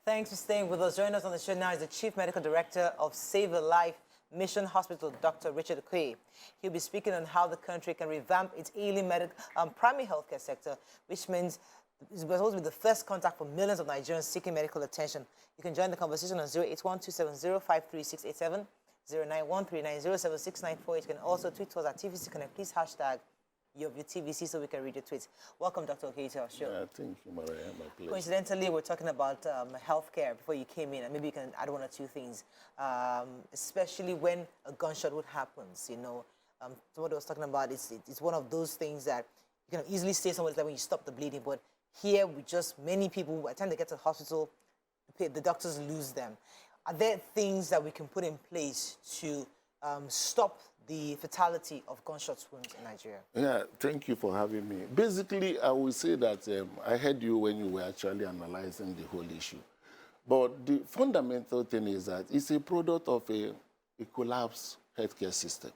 Thanks for staying with us. Joining us on the show now is the Chief Medical Director of Savealife Mission Hospital, Dr. Richard Okoye. He'll be speaking on how the country can revamp its ailing primary healthcare sector, which means it's supposed to be the first contact for millions of Nigerians seeking medical attention. You can join the conversation on 08127053687, 09139076948. You can also tweet to us at TVC Connect. Please hashtag your TVC so we can read your tweets. Welcome, Dr. Okoye, to our show. Thank you, Maria. My pleasure. Coincidentally, we're talking about healthcare before you came in, and maybe you can add one or two things, especially when a gunshot would happens. You know, what I was talking about is it's one of those things that you can easily say somewhere that when you stop the bleeding, but here we just many people by the time they get to the hospital, the doctors lose them. Are there things that we can put in place to stop the fatality of gunshot wounds in Nigeria? Yeah, thank you for having me. Basically, I would say that I heard you when you were actually analyzing the whole issue. But the fundamental thing is that it's a product of a collapsed healthcare system.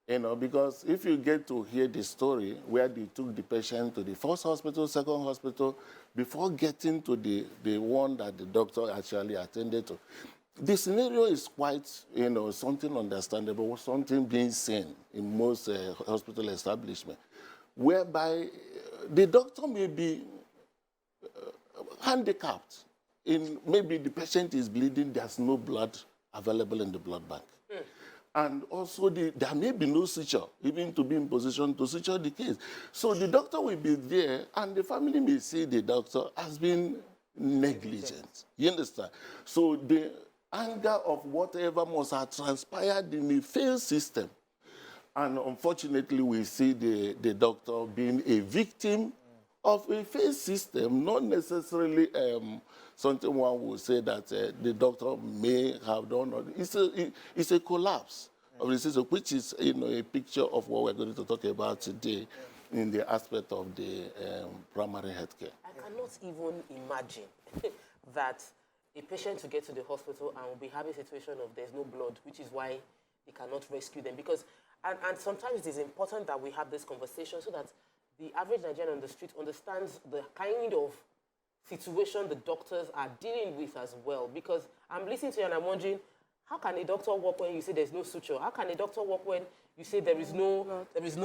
You know, because if you get to hear the story where they took the patient to the first hospital, second hospital, before getting to the one that the doctor actually attended to, the scenario is quite, you know, something understandable, something being seen in most hospital establishments, whereby the doctor may be handicapped. Maybe the patient is bleeding, there's no blood available in the blood bank. And also, there may be no suture, even to be in position to suture the case. So the doctor will be there, and the family may see the doctor has been negligent. You understand? So the anger of whatever must have transpired in the failed system. And unfortunately, we see the doctor being a victim of a failed system, not necessarily something one would say that the doctor may have done. It's a collapse of the system, which is, you know, a picture of what we're going to talk about today in the aspect of the primary healthcare. I cannot even imagine that a patient will get to the hospital and will be having a situation of there's no blood, which is why they cannot rescue them. Because, and sometimes it is important that we have this conversation so that the average Nigerian on the street understands the kind of situation the doctors are dealing with as well. Because I'm listening to you and I'm wondering, how can a doctor work when you say there's no suture? How can a doctor work when you say there is no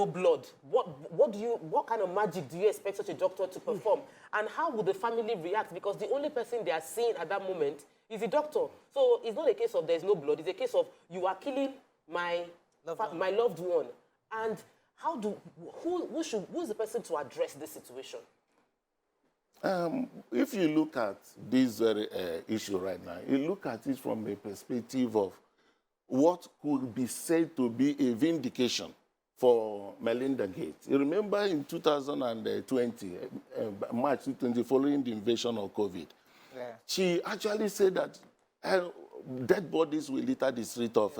blood? What kind of magic do you expect such a doctor to perform? And how would the family react? Because the only person they are seeing at that moment is the doctor. So it's not a case of there's no blood. It's a case of you are killing my loved one. And who's the person to address this situation? If you look at this very issue right now, you look at it from a perspective of what could be said to be a vindication for Melinda Gates. You remember in 2020, March 2020, following the invasion of COVID, she actually said that dead bodies will litter the street of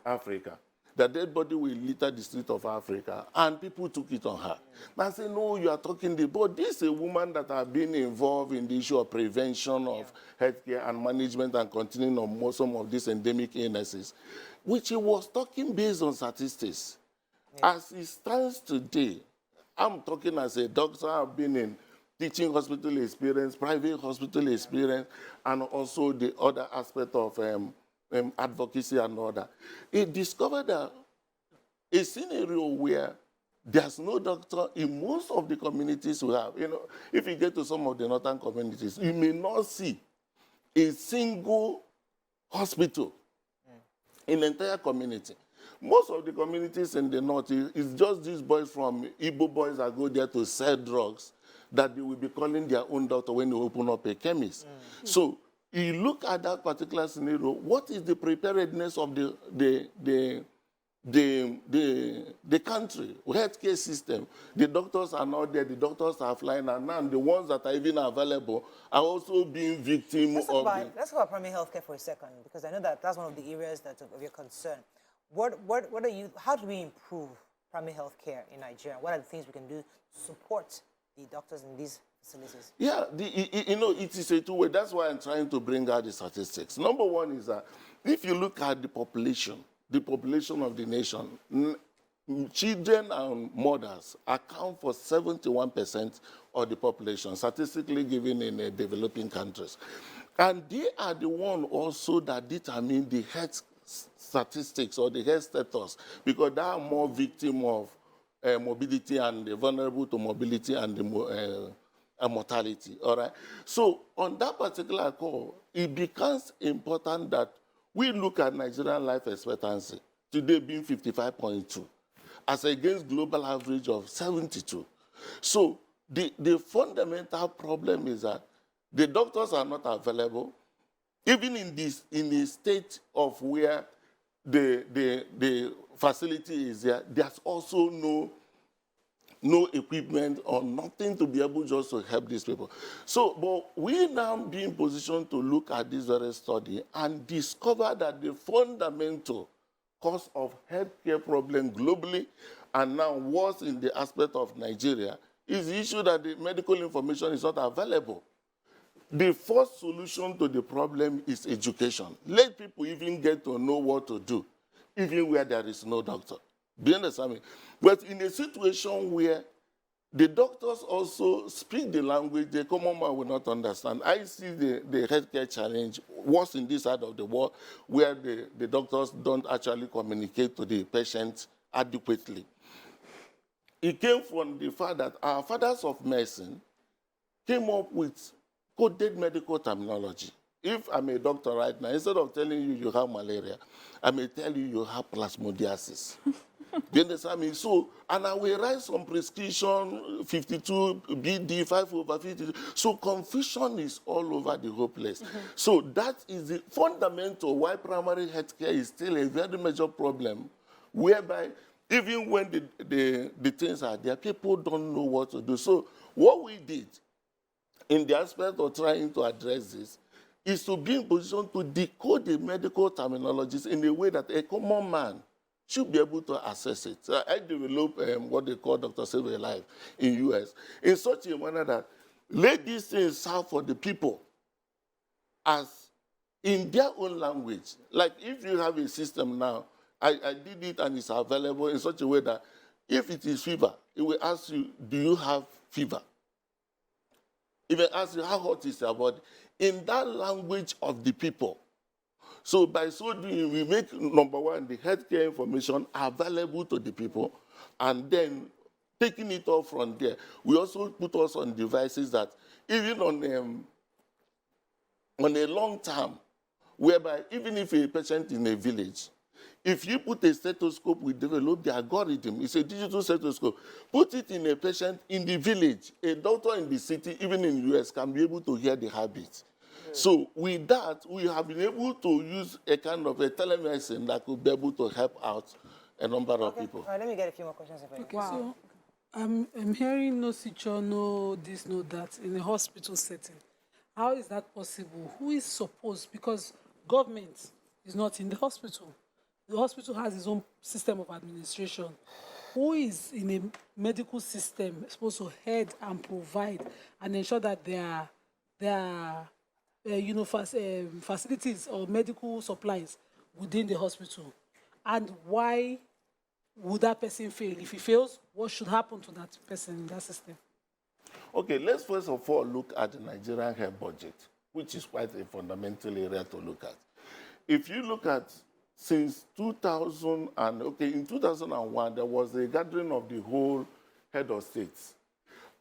Africa. The dead body will litter the street of Africa, and people took it on her. And I say, no, you are talking but this is a woman that has been involved in the issue of prevention of healthcare and management and continuing on some of these endemic illnesses, which he was talking based on statistics. As it stands today, I'm talking as a doctor. I've been in teaching hospital experience, private hospital experience, and also the other aspect of advocacy and all that. He discovered that a scenario where there's no doctor in most of the communities we have. You know, if you get to some of the northern communities, you may not see a single hospital in the entire community. Most of the communities in the north, it's just these boys from Igbo boys that go there to sell drugs that they will be calling their own doctor when they open up a chemist. So you look at that particular scenario, what is the preparedness of the country, healthcare system? The doctors are not there, the doctors are flying, and now the ones that are even available are also being victims of Let's talk about primary healthcare for a second, because I know that that's one of the areas that of your concern. How do we improve primary healthcare in Nigeria? What are the things we can do to support the doctors in these facilities? Yeah, you know, it is a two-way. That's why I'm trying to bring out the statistics. Number one is that if you look at the population of the nation, children and mothers account for 71% of the population, statistically given in developing countries. And they are the one also that determine the health statistics or the health status, because they are more victim of mobility and vulnerable to mobility and mortality, all right? So on that particular call, it becomes important that we look at Nigerian life expectancy, today being 55.2, as against global average of 72. So the fundamental problem is that the doctors are not available, even in the state of where the facility is there. There's also no equipment or nothing to be able just to help these people. So, but we now be in position to look at this very study and discover that the fundamental cause of healthcare problem globally and now worse in the aspect of Nigeria is the issue that the medical information is not available. The first solution to the problem is education. Let people even get to know what to do, even where there is no doctor. Do you understand me? But in a situation where the doctors also speak the language the common man will not understand, I see the healthcare challenge worse in this side of the world, where the doctors don't actually communicate to the patients adequately. It came from the fact that our fathers of medicine came up with coded medical terminology. If I'm a doctor right now, instead of telling you you have malaria, I may tell you you have plasmodiasis. Do you understand me? So, and I will write some prescription, 52 BD, 5/52. So confusion is all over the whole place. So that is the fundamental why primary health care is still a very major problem, whereby even when the things are there, people don't know what to do. So what we did in the aspect of trying to address this is to be in position to decode the medical terminologies in a way that a common man should be able to access it. So I developed what they call Dr. Savealife in US in such a manner that let these things serve for the people as in their own language. Like if you have a system now, I did it and it's available in such a way that if it is fever, it will ask you, do you have fever? It will ask you, how hot is your body? In that language of the people. So by so doing, we make, number one, the healthcare information available to the people, and then taking it off from there. We also put us on devices that even on a long term, whereby even if a patient in a village, if you put a stethoscope, we develop the algorithm. It's a digital stethoscope. Put it in a patient in the village. A doctor in the city, even in the US, can be able to hear the heartbeat. So with that, we have been able to use a kind of a telemedicine that could be able to help out a number of people. All right, let me get a few more questions. Okay, so I'm hearing no suture, no this, no that in a hospital setting. How is that possible? Who is supposed, because government is not in the hospital. The hospital has its own system of administration. Who is in a medical system supposed to head and provide and ensure that there are facilities or medical supplies within the hospital? And why would that person fail? If he fails, what should happen to that person in that system? Okay, let's first of all look at the Nigerian health budget, which is quite a fundamental area to look at. If you look at since 2000, in 2001, there was a gathering of the whole head of states.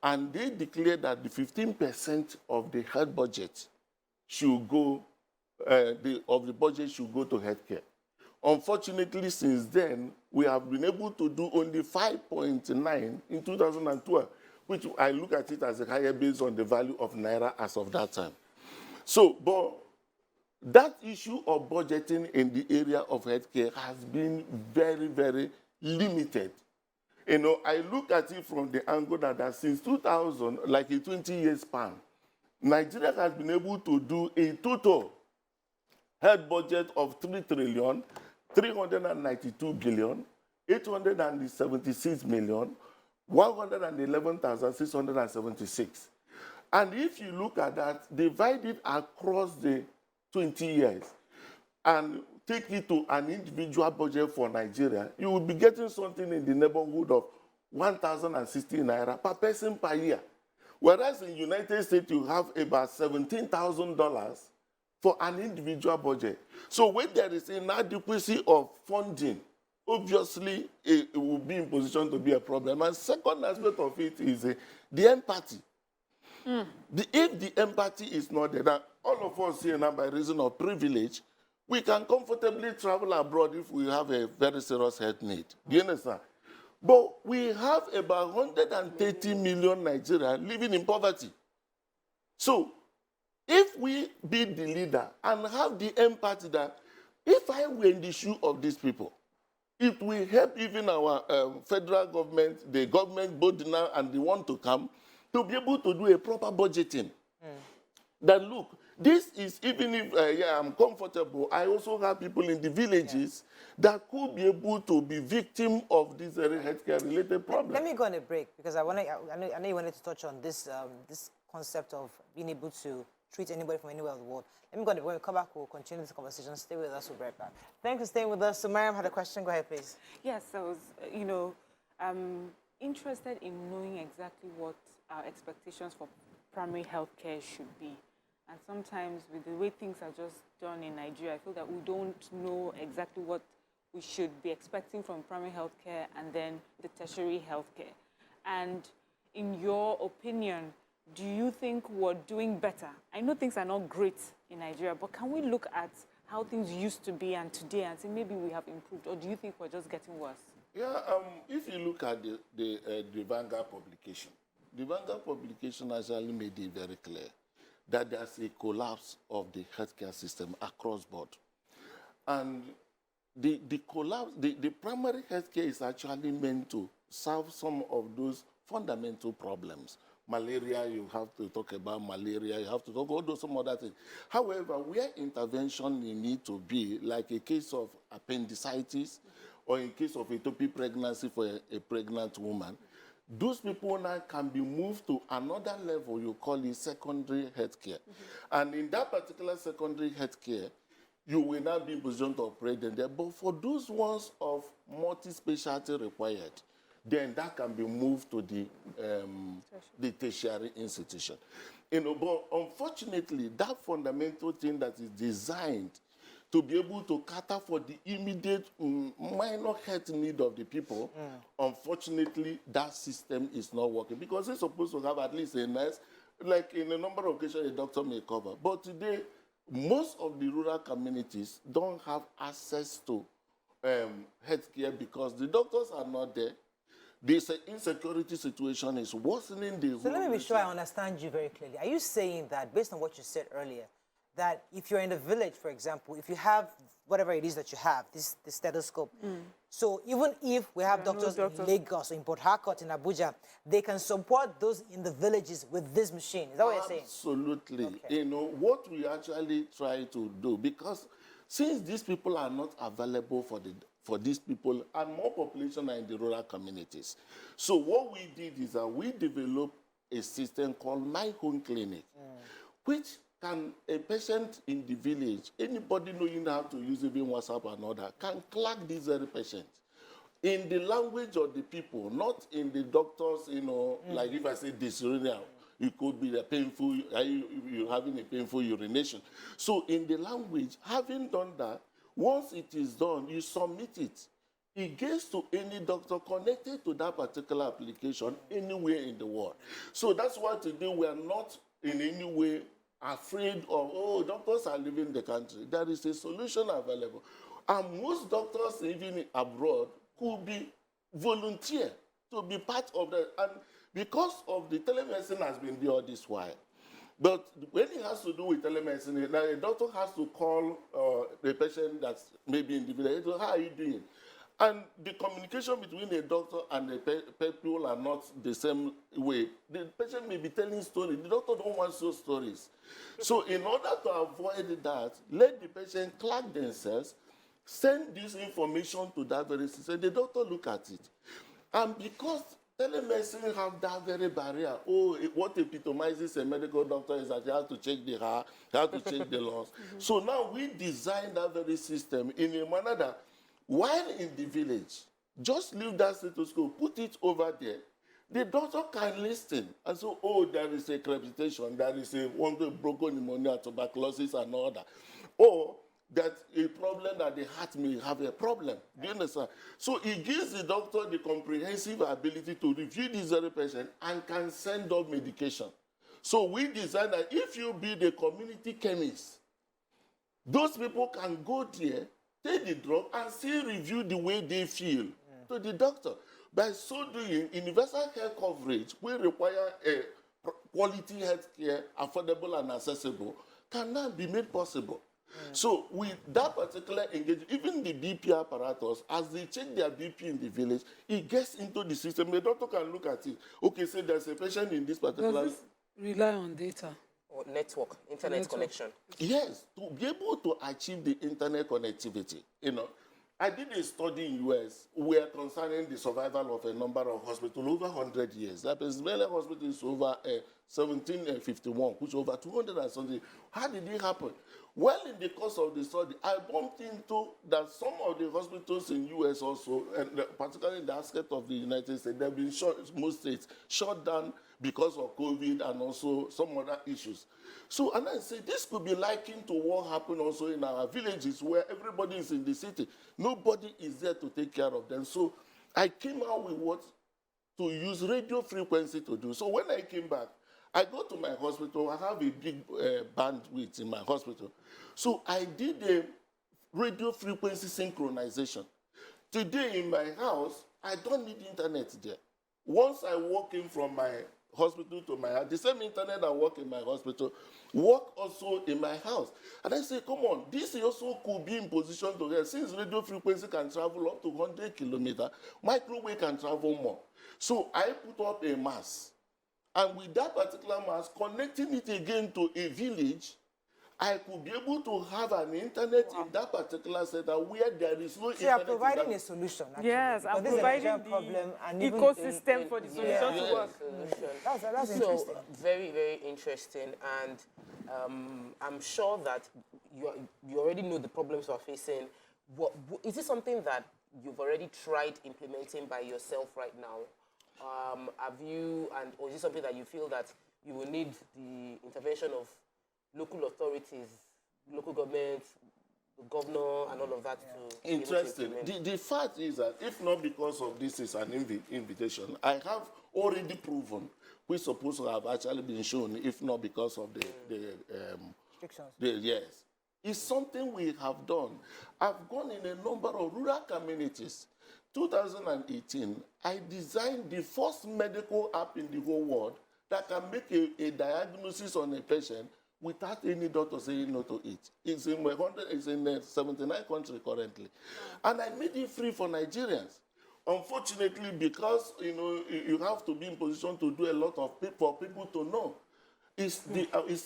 And they declared that the 15% of the health budget should go, of the budget should go to healthcare. Unfortunately, since then, we have been able to do only 5.9 in 2012, which I look at it as a higher based on the value of Naira as of that time. So, but that issue of budgeting in the area of healthcare has been very, very limited. You know, I look at it from the angle that since 2000, like a 20-year span, Nigeria has been able to do a total health budget of 3,392,876,111,676. And if you look at that, divide it across the 20 years, and take it to an individual budget for Nigeria, you will be getting something in the neighborhood of 1,060 naira per person per year. Whereas in the United States, you have about $17,000 for an individual budget. So when there is inadequacy of funding, obviously it will be in position to be a problem. And second aspect of it is the empathy. If the empathy is not there, now all of us here now by reason of privilege, we can comfortably travel abroad if we have a very serious health need. Do you understand? But we have about 130 million Nigerians living in poverty. So if we be the leader and have the empathy that if I were in the shoe of these people, it will help even our federal government, the government both now and the one to come, to be able to do a proper budgeting. That look, this is even if I'm comfortable, I also have people in the villages that could be able to be victim of this healthcare related problem. Let me go on a break because I know you wanted to touch on this this concept of being able to treat anybody from anywhere in the world. Let me go on a break. When we come back, we'll continue this conversation. Stay with us. We'll be right back. Thanks for staying with us. So Mariam had a question. Go ahead, please. Yes, I was, I'm interested in knowing exactly what our expectations for primary health care should be. And sometimes with the way things are just done in Nigeria, I feel that we don't know exactly what we should be expecting from primary health care and then the tertiary health care. And in your opinion, do you think we're doing better? I know things are not great in Nigeria, but can we look at how things used to be and today and say maybe we have improved, or do you think we're just getting worse? Yeah, if you look at the Vanguard publication, the Vanguard publication actually made it very clear that there's a collapse of the healthcare system across board. And the collapse, the primary healthcare is actually meant to solve some of those fundamental problems. Malaria, you have to talk about malaria, you have to talk about some other things. However, where intervention need to be, like a case of appendicitis or in case of ectopic pregnancy for a pregnant woman, those people now can be moved to another level, you call it secondary health care. And in that particular secondary health care, you will not be in position to operate in there. But for those ones of multi-specialty required, then that can be moved to the tertiary institution. But unfortunately, that fundamental thing that is designed to be able to cater for the immediate minor health need of the people, unfortunately, that system is not working because it's supposed to have at least a nurse, like in a number of occasions, a doctor may cover. But today, most of the rural communities don't have access to health care because the doctors are not there. This insecurity situation is worsening the... So let me be sure I understand you very clearly. Are you saying that, based on what you said earlier, that if you're in a village, for example, if you have whatever it is that you have, the stethoscope, so even if we have doctors in Lagos, in Port Harcourt, in Abuja, they can support those in the villages with this machine. Is that what you're saying? Absolutely. Okay. What we actually try to do, because since these people are not available for these people, and more population are in the rural communities. So what we did is that we developed a system called My Home Clinic, which can a patient in the village, anybody knowing how to use even WhatsApp and all that, can clock this very patient in the language of the people, not in the doctors, like if I say dysuria, it could be a painful, you're having a painful urination. So in the language, having done that, once it is done, you submit it. It gets to any doctor connected to that particular application anywhere in the world. So that's why today we are not in any way afraid of, doctors are leaving the country. There is a solution available. And most doctors, even abroad, could be volunteer to be part of that. And because of the telemedicine has been there all this while. But when it has to do with telemedicine, a doctor has to call the patient that's maybe in the village, how are you doing? And the communication between the doctor and the people are not the same way. The patient may be telling stories. The doctor don't want those stories. So in order to avoid that, let the patient clock themselves, send this information to that very system. The doctor look at it. And because telemedicine have that very barrier. Oh, what epitomizes a medical doctor is that you have to check the heart, you have to check the lungs. So now we design that very system in a manner that while in the village, just leave that stethoscope, put it over there. The doctor can listen and say, oh, there is a crepitation, there is a broken pneumonia, tuberculosis, and all that. Or that a problem that the heart may have a problem. Do you understand? So it gives the doctor the comprehensive ability to review this very patient and can send up medication. So we design that if you be the community chemist, those people can go there, take the drug, and still review the way they feel to the doctor. By so doing, universal health coverage will require a quality health care, affordable and accessible, can now be made possible. So with that particular engagement, even the BP apparatus, as they check their BP in the village, it gets into the system. The doctor can look at it. Okay, so there's a patient in this particular... Does this rely on data? Or network, internet connection. Yes, to be able to achieve the internet connectivity, you know. I did a study in US where concerning the survival of a number of hospitals over 100 years. That Pennsylvania Hospital is over 1751, which is over 200 and something. How did it happen? Well, in the course of the study, I bumped into that some of the hospitals in US also, and particularly in the aspect of the United States, they've been most states shut down because of COVID and also some other issues. So, and I say this could be likened to what happened also in our villages where everybody is in the city. Nobody is there to take care of them. So I came out with what to use radio frequency to do. So when I came back, I go to my hospital. I have a big bandwidth in my hospital. So I did a radio frequency synchronization. Today in my house, I don't need internet there. Once I walk in from my hospital to my house, the same internet I work in my hospital, work also in my house. And I say, come on, this also could be in position to get, since radio frequency can travel up to 100 kilometers, microwave can travel more. So I put up a mass. And with that particular mass, connecting it again to a village, I could be able to have an internet in that particular setup where there is no internet. So you are providing a solution, actually. Yes, I'm providing the problem and even ecosystem for the solution to work. That's So interesting. very, very interesting, and I'm sure that you already know the problems you are facing. Is this something that you've already tried implementing by yourself right now? Have you, or is it something that you feel that you will need the intervention of local authorities, local governments, the governor, and all of that to interesting. The fact is that if not because of this is an invitation, I have already proven we're supposed to have actually been shown, if not because of Restrictions. yes. It's something we have done. I've gone in a number of rural communities. 2018, I designed the first medical app in the whole world that can make a diagnosis on a patient without any doctor saying no to it. It's in 79 countries currently. And I made it free for Nigerians. Unfortunately, because you have to be in position to do a lot of for people to know. It's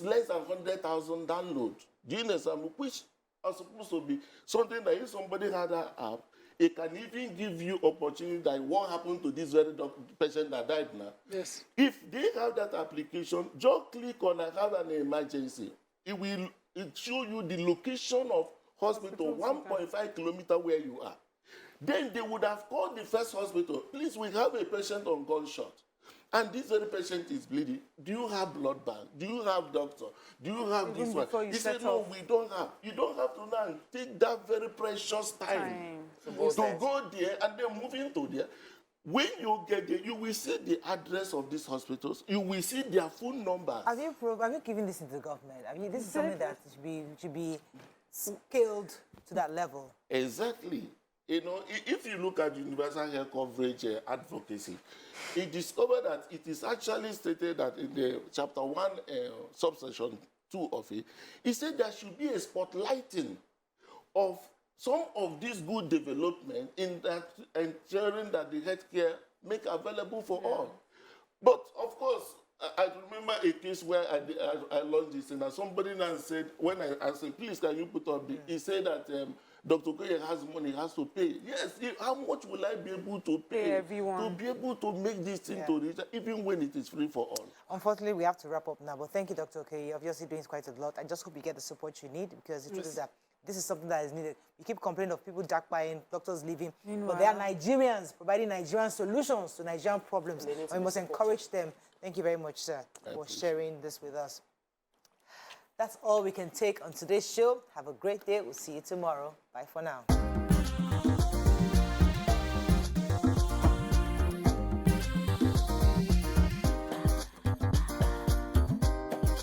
less than 100,000 downloads. Do you understand? Which are supposed to be something that if somebody had that app, it can even give you opportunity that what happened to this very patient that died now. Yes. If they have that application, just click on I have an emergency. It will show you the location of hospital 1.5 kilometers where you are. Then they would have called the first hospital. Please, we have a patient on gunshot. And this very patient is bleeding. Do you have blood bank? Do you have doctor? Do you have Even this one? He said, no, we don't have. You don't have to now take that very precious time to go there and then move into there. When you get there, you will see the address of these hospitals. You will see their phone numbers. Have you given this into the government? I mean, this is something that should be scaled to that level. Exactly. If you look at universal health coverage advocacy, it discovered that it is actually stated that in the chapter 1, subsection 2 of it, it said there should be a spotlighting of some of this good development in that ensuring that the healthcare make available for all. But of course, I remember a case where I launched this and somebody now said, when I said, please, can you put up the, he said that Dr. Okoye has money, he has to pay. Yes, how much will I be able to pay everyone to be able to make this thing Yeah. to reach, even when it is free for all? Unfortunately, we have to wrap up now, but thank you, Dr. Okoye. You're obviously doing quite a lot. I just hope you get the support you need, because the truth is that this is something that is needed. We keep complaining of people jackpying, doctors leaving, but they are Nigerians providing Nigerian solutions to Nigerian problems. And we must encourage them. Thank you very much, sir, for sharing this with us. That's all we can take on today's show. Have a great day. We'll see you tomorrow. Bye for now.